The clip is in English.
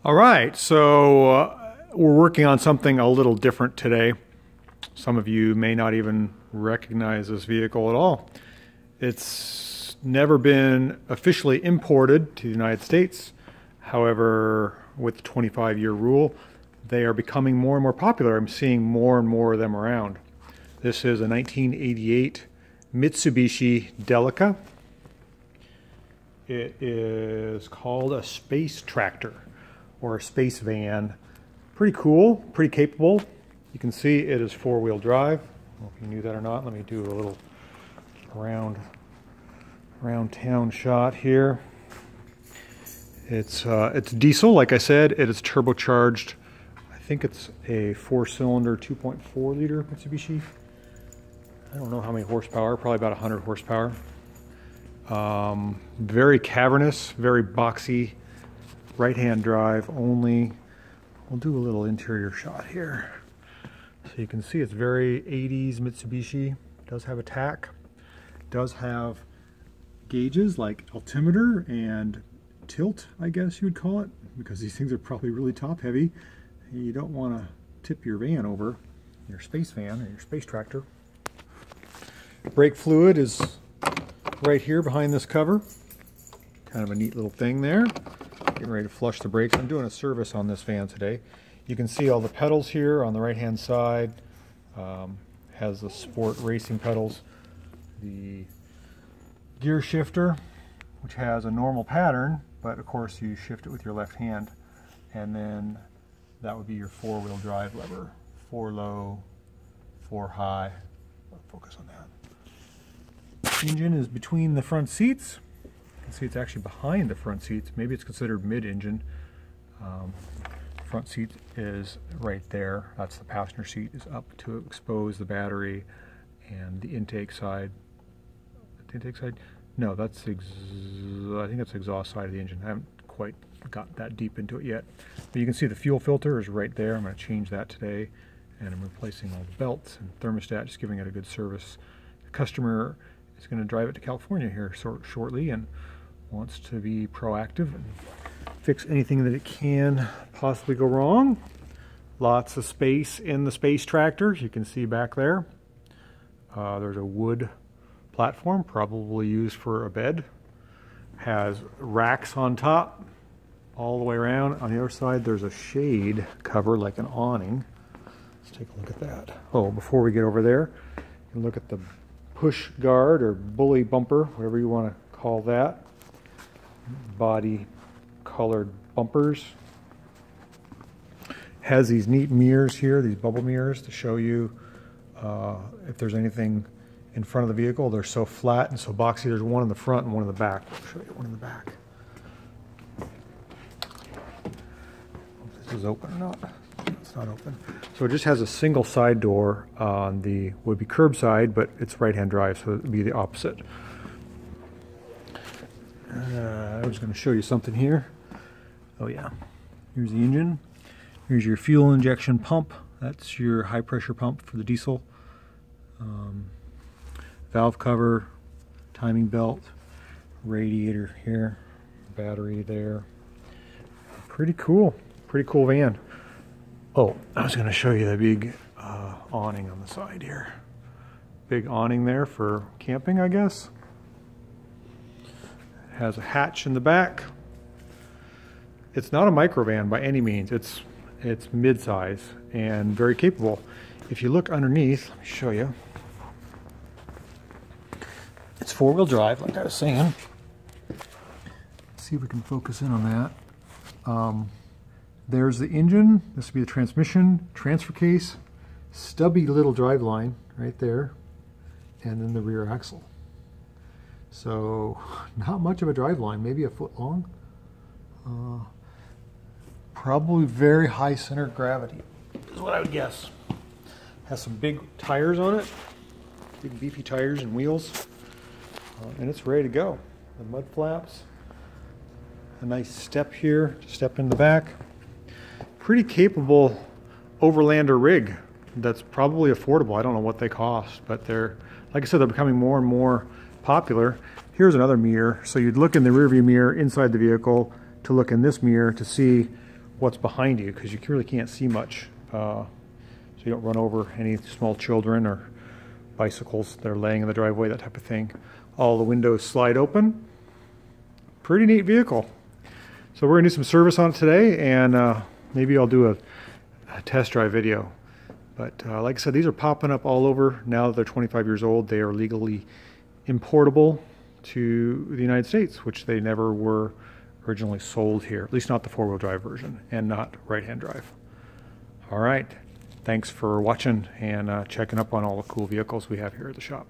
All right, so we're working on something a little different today. Some of you may not even recognize this vehicle at all. It's never been officially imported to the United States. However, with the 25-year rule, they are becoming more and more popular. I'm seeing more and more of them around. This is a 1988 Mitsubishi Delica. It is called a space tractor or a space van. Pretty cool, pretty capable. You can see it is four-wheel drive. I don't know if you knew that or not. Let me do a little around town shot here. It's diesel, like I said. It is turbocharged. I think it's a four-cylinder 2.4 liter Mitsubishi. I don't know how many horsepower, probably about 100 horsepower. Very cavernous, very boxy, right-hand drive only. We'll do a little interior shot here. So you can see it's very 80s Mitsubishi. It does have a tach. It does have gauges like altimeter and tilt, I guess you would call it, because these things are probably really top heavy. You don't want to tip your van over, your space van or your space tractor. Brake fluid is right here behind this cover. Kind of a neat little thing there. Getting ready to flush the brakes. I'm doing a service on this van today. You can see all the pedals here on the right hand side. Has the sport racing pedals. The gear shifter, which has a normal pattern, but of course you shift it with your left hand. And then that would be your four-wheel drive lever. 4 low, 4 high. I'll focus on that. Engine is between the front seats. You can see it's actually behind the front seats. Maybe it's considered mid-engine. Front seat is right there. That's the passenger seat, is up to expose the battery, and the intake side. The intake side? No, that's I think that's the exhaust side of the engine. I haven't quite got that deep into it yet. But you can see the fuel filter is right there. I'm going to change that today, and I'm replacing all the belts and thermostat, just giving it a good service. The customer is going to drive it to California here shortly and wants to be proactive and fix anything that it can possibly go wrong. Lots of space in the space tractor, you can see back there. There's a wood platform, probably used for a bed. Has racks on top all the way around. On the other side there's a shade cover like an awning. Let's take a look at that. Oh, before we get over there, you can look at the push guard or bully bumper, whatever you want to call that. Body colored bumpers. Has these neat mirrors here, these bubble mirrors, to show you if there's anything in front of the vehicle. They're so flat and so boxy. There's one in the front and one in the back. I'll show you one in the back. If this is open or not. It's not open. So it just has a single side door on the would-be curb side, but it's right-hand drive, so it would be the opposite. I was going to show you something here. Oh yeah, here's the engine. Here's your fuel injection pump. That's your high pressure pump for the diesel. Valve cover, timing belt, radiator here, battery there. Pretty cool van. Oh, I was going to show you the big awning on the side here. Big awning there for camping, I guess. It has a hatch in the back. It's not a microvan by any means. It's mid-size and very capable. If you look underneath, let me show you. It's four-wheel drive, like I was saying. Let's see if we can focus in on that. There's the engine. This would be the transmission, transfer case, stubby little drive line right there, and then the rear axle. So not much of a drive line, maybe a foot long. Probably very high center of gravity is what I would guess. Has some big tires on it, big beefy tires and wheels, and it's ready to go. The mud flaps, a nice step here to step in the back. Pretty capable overlander rig that's probably affordable. I don't know what they cost, but they're, like I said, they're becoming more and more popular. Here's another mirror. So you'd look in the rearview mirror inside the vehicle to look in this mirror to see what's behind you, because you really can't see much. So you don't run over any small children or bicycles that are laying in the driveway, that type of thing. All the windows slide open. Pretty neat vehicle. So we're gonna do some service on it today, and maybe I'll do a test drive video. But like I said, these are popping up all over now that they're 25 years old. They are legally importable to the United States, which they never were originally sold here, at least not the four-wheel drive version and not right-hand drive. All right, thanks for watching and checking up on all the cool vehicles we have here at the shop.